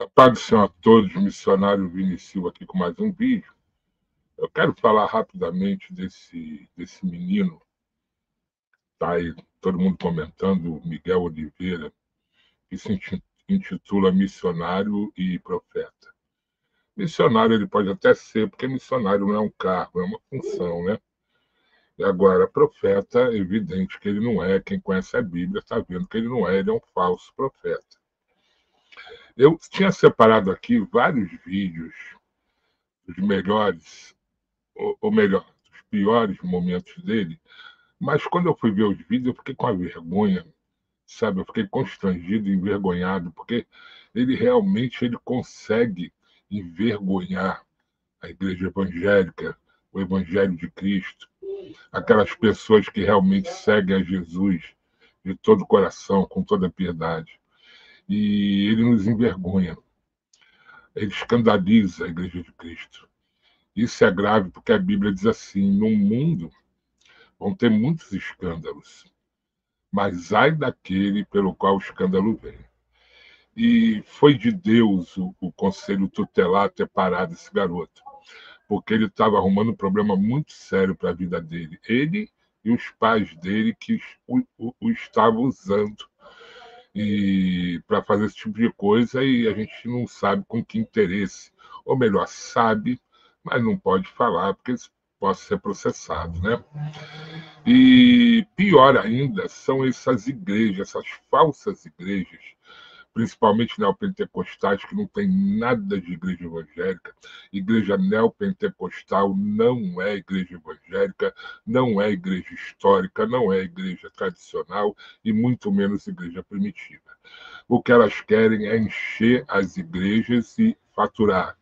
A paz do Senhor a todos, missionário Vinicius aqui com mais um vídeo. Eu quero falar rapidamente desse menino, tá aí todo mundo comentando, Miguel Oliveira, que se intitula Missionário e Profeta. Missionário ele pode até ser, porque missionário não é um cargo, é uma função, né? E agora, profeta, é evidente que ele não é. Quem conhece a Bíblia está vendo que ele não é, ele é um falso profeta. Eu tinha separado aqui vários vídeos dos melhores, ou melhor, dos piores momentos dele, mas quando eu fui ver os vídeos, eu fiquei com a vergonha, sabe? Eu fiquei constrangido, envergonhado, porque ele consegue envergonhar a igreja evangélica, o evangelho de Cristo, aquelas pessoas que realmente seguem a Jesus de todo o coração, com toda a piedade. E ele nos envergonha, ele escandaliza a igreja de Cristo. Isso é grave porque a Bíblia diz assim: no mundo vão ter muitos escândalos, mas ai daquele pelo qual o escândalo vem. E foi de Deus o conselho tutelar ter parado esse garoto, porque ele estava arrumando um problema muito sério para a vida dele. Ele e os pais dele que o estavam usando e para fazer esse tipo de coisa, e a gente não sabe com que interesse, ou melhor, sabe, mas não pode falar porque possa ser processado, né? E pior ainda são essas igrejas, essas falsas igrejas, principalmente neopentecostais, que não tem nada de igreja evangélica. Igreja neopentecostal não é igreja evangélica, não é igreja histórica, não é igreja tradicional e muito menos igreja primitiva. O que elas querem é encher as igrejas e faturar.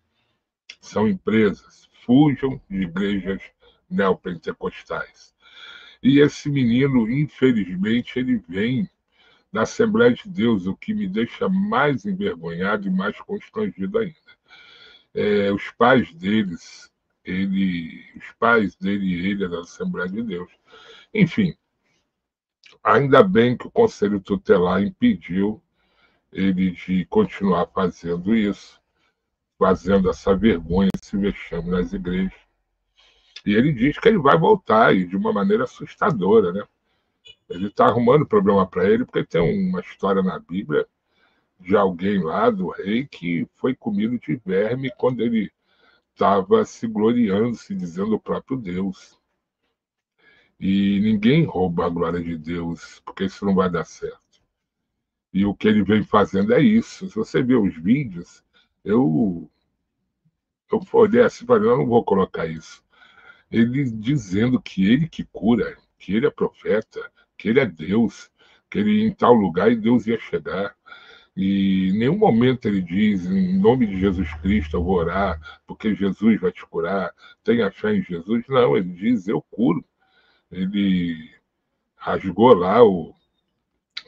São empresas. Fujam de igrejas neopentecostais. E esse menino, infelizmente, ele vem da Assembleia de Deus, o que me deixa mais envergonhado e mais constrangido ainda. Os pais dele e ele é da Assembleia de Deus. Enfim, ainda bem que o Conselho Tutelar impediu ele de continuar fazendo isso, fazendo essa vergonha, esse vexame nas igrejas. E ele diz que ele vai voltar, e de uma maneira assustadora, né? Ele está arrumando problema para ele, porque tem uma história na Bíblia de alguém lá, do rei, que foi comido de verme quando ele estava se gloriando, se dizendo o próprio Deus. E ninguém rouba a glória de Deus, porque isso não vai dar certo. E o que ele vem fazendo é isso. Se você ver os vídeos, eu olhei assim e falei, eu não vou colocar isso. Ele dizendo que ele que cura, que ele é profeta, que ele é Deus, que ele ia em tal lugar e Deus ia chegar. E em nenhum momento ele diz, em nome de Jesus Cristo, eu vou orar, porque Jesus vai te curar, tenha fé em Jesus. Não, ele diz, eu curo. Ele rasgou lá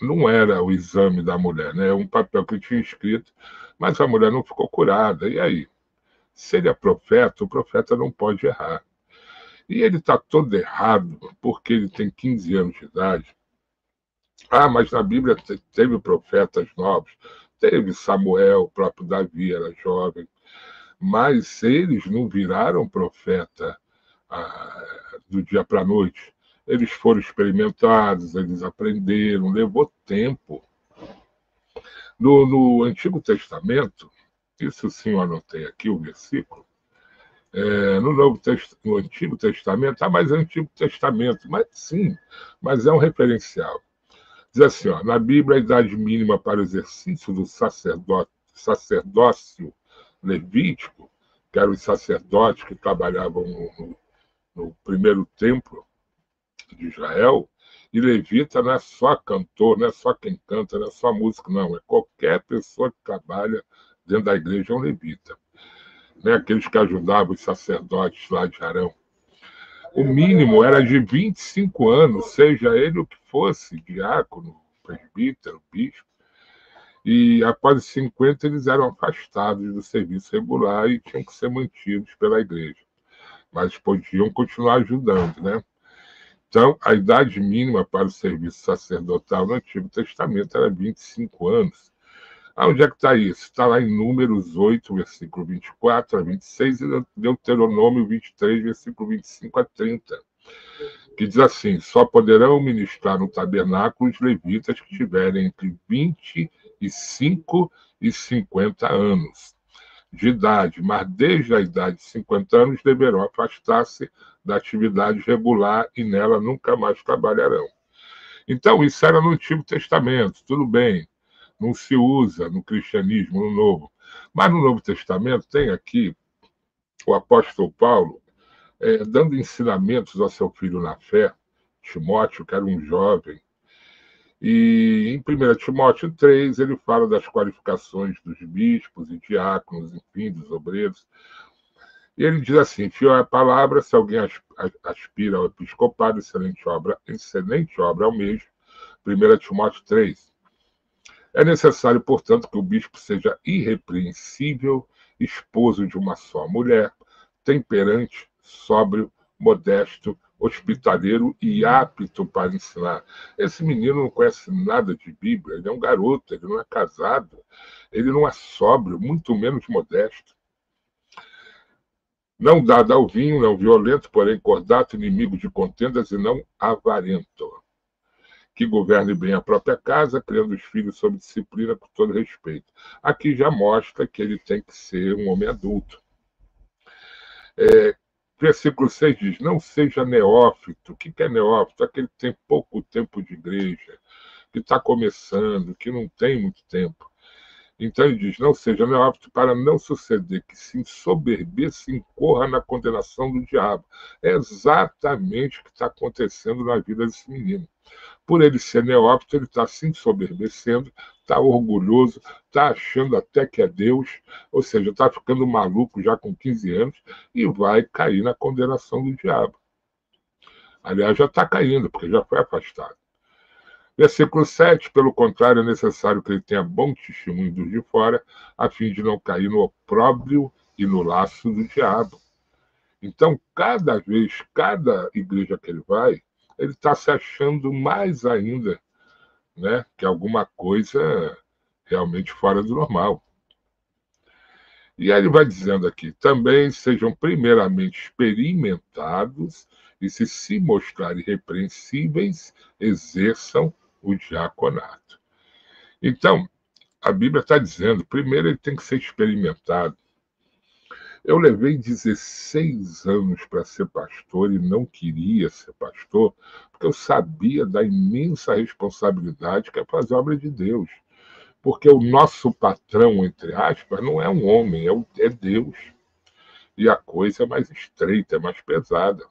não era o exame da mulher, né? Um papel que tinha escrito, mas a mulher não ficou curada. E aí? Se ele é profeta, o profeta não pode errar. E ele está todo errado porque ele tem 15 anos de idade. Ah, mas na Bíblia teve profetas novos. Teve Samuel, o próprio Davi era jovem. Mas eles não viraram profeta do dia para a noite. Eles foram experimentados, eles aprenderam, levou tempo. No Antigo Testamento, isso sim eu anotei aqui o versículo, no Antigo Testamento, mas é Antigo Testamento, mas sim, mas é um referencial. Diz assim, ó, na Bíblia, a idade mínima para o exercício do sacerdócio levítico, que eram os sacerdotes que trabalhavam no primeiro templo de Israel, e levita não é só cantor, não é só quem canta, não é só músico, não, é qualquer pessoa que trabalha dentro da igreja é um levita. Né? Aqueles que ajudavam os sacerdotes lá de Arão. O mínimo era de 25 anos, seja ele o que fosse, diácono, presbítero, bispo, e após 50 eles eram afastados do serviço regular e tinham que ser mantidos pela igreja. Mas podiam continuar ajudando, né? Então, a idade mínima para o serviço sacerdotal no Antigo Testamento era 25 anos. Onde é que está isso? Está lá em Números 8, versículo 24 a 26, e Deuteronômio 23, versículo 25 a 30, que diz assim: só poderão ministrar no tabernáculo os levitas que tiverem entre 25 e 50 anos de idade, mas desde a idade de 50 anos deverão afastar-se da atividade regular e nela nunca mais trabalharão. Então, isso era no Antigo Testamento, tudo bem, não se usa no cristianismo, no Novo. Mas no Novo Testamento tem aqui o apóstolo Paulo dando ensinamentos ao seu filho na fé, Timóteo, que era um jovem. E em 1 Timóteo 3, ele fala das qualificações dos bispos e diáconos, enfim, dos obreiros. E ele diz assim: fiel é a palavra, se alguém aspira ao episcopado, excelente obra ao mesmo. 1 Timóteo 3. É necessário, portanto, que o bispo seja irrepreensível, esposo de uma só mulher, temperante, sóbrio, modesto, hospitaleiro e apto para ensinar. Esse menino não conhece nada de Bíblia, ele é um garoto, ele não é casado, ele não é sóbrio, muito menos modesto. Não dado ao vinho, não violento, porém cordato, inimigo de contendas e não avarento, que governe bem a própria casa, criando os filhos sob disciplina com todo respeito. Aqui já mostra que ele tem que ser um homem adulto. Versículo 6 diz: não seja neófito. O que é neófito? Aquele que tem pouco tempo de igreja, que está começando, que não tem muito tempo. Então ele diz: não seja neófito, para não suceder que se ensoberbeça e incorra na condenação do diabo. É exatamente o que está acontecendo na vida desse menino. Por ele ser neófito, ele está se ensoberbecendo, está orgulhoso, está achando até que é Deus, ou seja, está ficando maluco já com 15 anos e vai cair na condenação do diabo. Aliás, já está caindo, porque já foi afastado. Versículo 7, pelo contrário, é necessário que ele tenha bom testemunho dos de fora, a fim de não cair no opróbrio e no laço do diabo. Então, cada vez, cada igreja que ele vai, ele está se achando mais ainda, né, que alguma coisa realmente fora do normal. E aí ele vai dizendo aqui: também sejam primeiramente experimentados e se mostrarem irrepreensíveis, exerçam o diaconato. Então, a Bíblia está dizendo, primeiro ele tem que ser experimentado. Eu levei 16 anos para ser pastor e não queria ser pastor, porque eu sabia da imensa responsabilidade que é fazer a obra de Deus. Porque o nosso patrão, entre aspas, não é um homem, é Deus. E a coisa é mais estreita, é mais pesada.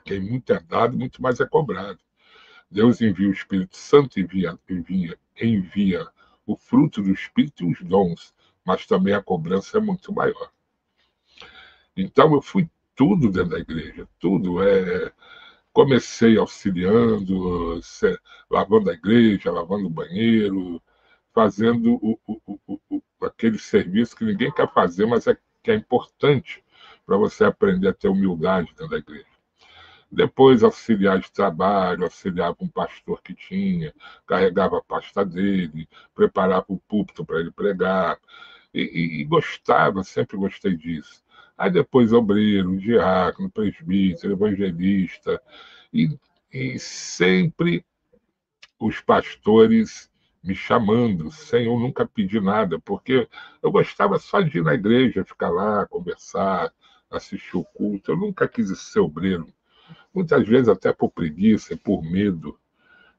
Quem muito é dado, muito mais é cobrado. Deus envia o Espírito Santo, envia o fruto do Espírito e os dons, mas também a cobrança é muito maior. Então eu fui tudo dentro da igreja, tudo. Comecei auxiliando, lavando a igreja, lavando o banheiro, fazendo aquele serviço que ninguém quer fazer, mas que é importante para você aprender a ter humildade dentro da igreja. Depois, auxiliar de trabalho, auxiliava um pastor que tinha, carregava a pasta dele, preparava o púlpito para ele pregar, e gostava, sempre gostei disso. Aí depois, obreiro, diácono, presbítero, evangelista, e sempre os pastores me chamando, sem eu nunca pedir nada, porque eu gostava só de ir na igreja, ficar lá, conversar, assistir o culto. Eu nunca quis ser obreiro. Muitas vezes até por preguiça, por medo.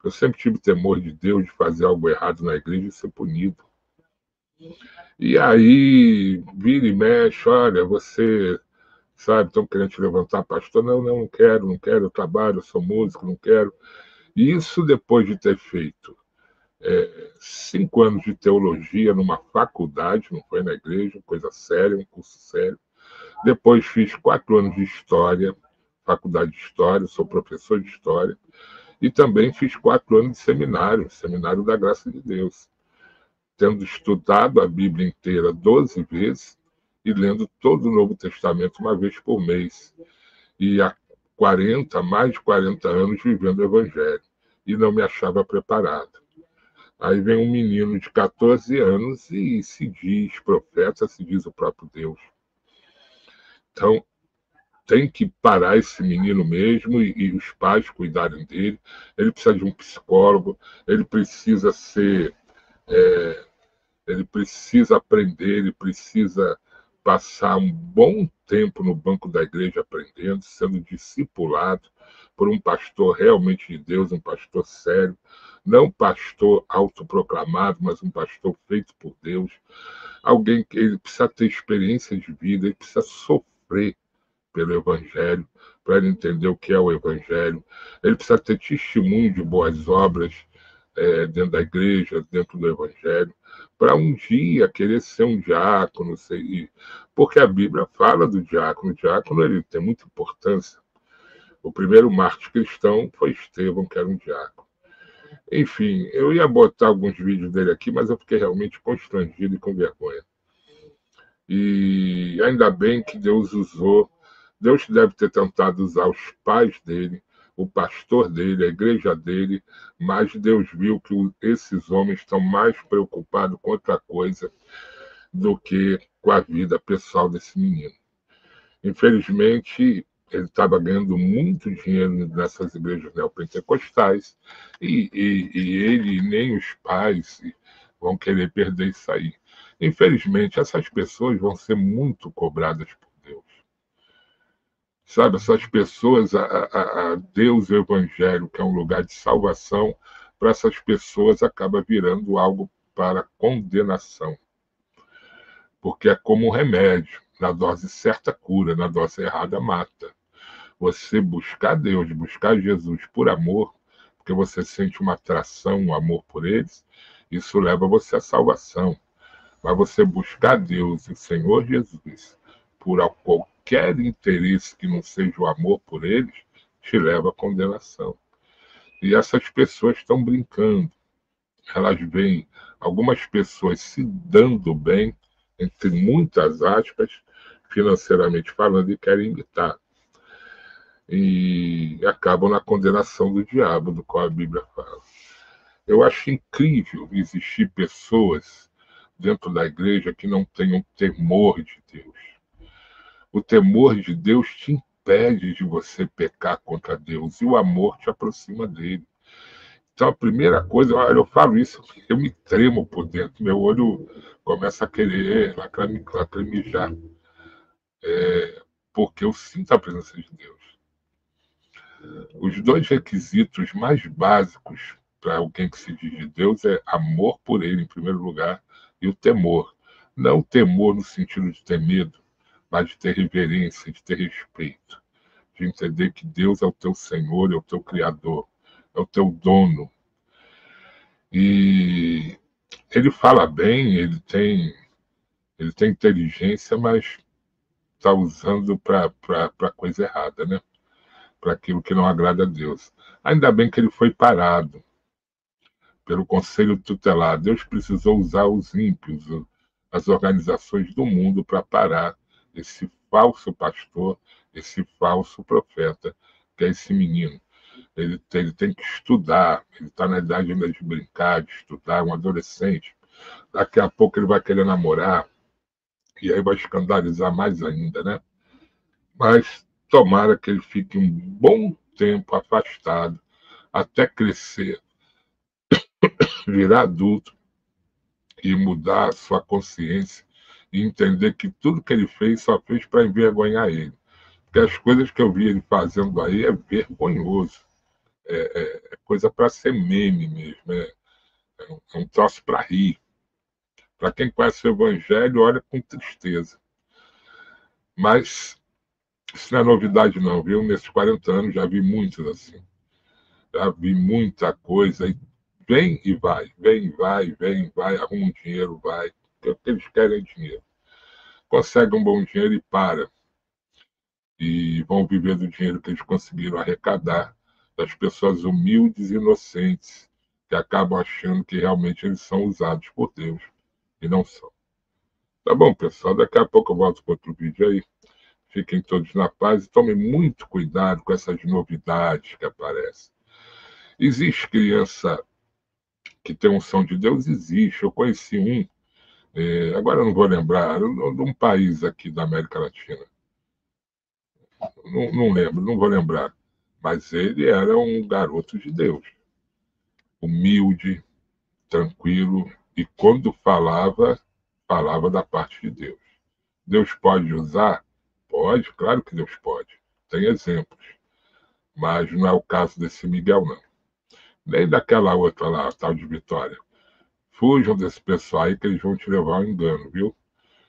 Eu sempre tive temor de Deus, de fazer algo errado na igreja e ser punido. E aí, vira e mexe, olha, você, sabe, estão querendo te levantar, pastor. Não quero, eu trabalho, eu sou músico, não quero. E isso depois de ter feito 5 anos de teologia numa faculdade, não foi na igreja, coisa séria, um curso sério. Depois fiz 4 anos de história, faculdade de história, sou professor de história. E também fiz 4 anos de seminário da Graça de Deus, tendo estudado a Bíblia inteira 12 vezes e lendo todo o Novo Testamento uma vez por mês. E há mais de 40 anos vivendo o Evangelho. E não me achava preparado. Aí vem um menino de 14 anos e se diz profeta, se diz o próprio Deus. Então, tem que parar esse menino mesmo e os pais cuidarem dele. Ele precisa de um psicólogo, ele precisa ser, ele precisa aprender, ele precisa passar um bom tempo no banco da igreja aprendendo, sendo discipulado por um pastor realmente de Deus, um pastor sério, não um pastor autoproclamado, mas um pastor feito por Deus, alguém que ele precisa ter experiência de vida, ele precisa sofrer pelo Evangelho, para ele entender o que é o Evangelho. Ele precisa ter testemunho de boas obras dentro da igreja, dentro do Evangelho, para um dia querer ser um diácono, porque a Bíblia fala do diácono. O diácono ele tem muita importância. O primeiro mártir cristão foi Estevão, que era um diácono. Enfim, eu ia botar alguns vídeos dele aqui, mas eu fiquei realmente constrangido e com vergonha. E ainda bem que Deus usou. Deus deve ter tentado usar os pais dele, o pastor dele, a igreja dele, mas Deus viu que esses homens estão mais preocupados com outra coisa do que com a vida pessoal desse menino. Infelizmente, ele estava ganhando muito dinheiro nessas igrejas neopentecostais e ele nem os pais vão querer perder isso aí. Infelizmente, essas pessoas vão ser muito cobradas por Deus. Sabe, essas pessoas, a Deus e o Evangelho, que é um lugar de salvação, para essas pessoas acaba virando algo para condenação. Porque é como um remédio. Na dose certa cura, na dose errada mata. Você buscar Deus, buscar Jesus por amor, porque você sente uma atração, um amor por eles, isso leva você à salvação. Mas você buscar Deus e o Senhor Jesus por qualquer interesse que não seja o amor por eles, te leva à condenação. E essas pessoas estão brincando. Elas veem algumas pessoas se dando bem, entre muitas aspas, financeiramente falando, e querem imitar. E acabam na condenação do diabo, do qual a Bíblia fala. Eu acho incrível existir pessoas dentro da igreja que não tenham temor de Deus. O temor de Deus te impede de você pecar contra Deus e o amor te aproxima dele. Então, a primeira coisa, olha, eu falo isso, eu me tremo por dentro, meu olho começa a querer lacrimejar, porque eu sinto a presença de Deus. Os dois requisitos mais básicos para alguém que se diz de Deus é amor por ele, em primeiro lugar, e o temor. Não o temor no sentido de ter medo, mas de ter reverência, de ter respeito, de entender que Deus é o teu Senhor, é o teu Criador, é o teu dono. E ele fala bem, ele tem inteligência, mas está usando para coisa errada, né? Para aquilo que não agrada a Deus. Ainda bem que ele foi parado pelo Conselho Tutelar. Deus precisou usar os ímpios, as organizações do mundo, para parar esse falso pastor, esse falso profeta, que é esse menino. Ele tem que estudar, ele está na idade ainda de brincar, de estudar, um adolescente. Daqui a pouco ele vai querer namorar, e aí vai escandalizar mais ainda, né? Mas tomara que ele fique um bom tempo afastado, até crescer, virar adulto e mudar a sua consciência e entender que tudo que ele fez só fez para envergonhar ele. Porque as coisas que eu vi ele fazendo aí é vergonhoso. É coisa para ser meme mesmo. É um troço para rir. Para quem conhece o Evangelho, olha com tristeza. Mas isso não é novidade, não, viu? Nesses 40 anos já vi muitos assim. Já vi muita coisa. E vem e vai, vem e vai, vem e vai, arruma um dinheiro, vai. Porque o que eles querem é dinheiro. Consegue um bom dinheiro e para. E vão viver do dinheiro que eles conseguiram arrecadar das pessoas humildes e inocentes, que acabam achando que realmente eles são usados por Deus. E não são. Tá bom, pessoal? Daqui a pouco eu volto com outro vídeo aí. Fiquem todos na paz e tomem muito cuidado com essas novidades que aparecem. Existe criança que tem unção de Deus existe. Eu conheci um, agora eu não vou lembrar, de um país aqui da América Latina. Não lembro, não vou lembrar. Mas ele era um garoto de Deus, humilde, tranquilo, e quando falava, falava da parte de Deus. Deus pode usar? Pode, claro que Deus pode. Tem exemplos. Mas não é o caso desse Miguel, não. Nem daquela outra lá, a tal de Vitória. Fujam desse pessoal aí que eles vão te levar ao engano, viu?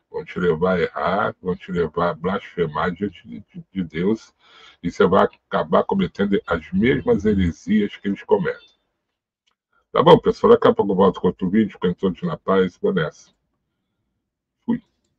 Vão te levar a errar, vão te levar a blasfemar diante de Deus, e você vai acabar cometendo as mesmas heresias que eles cometem. Tá bom, pessoal? Daqui a pouco eu volto com outro vídeo, fiquem todos na paz, vou nessa.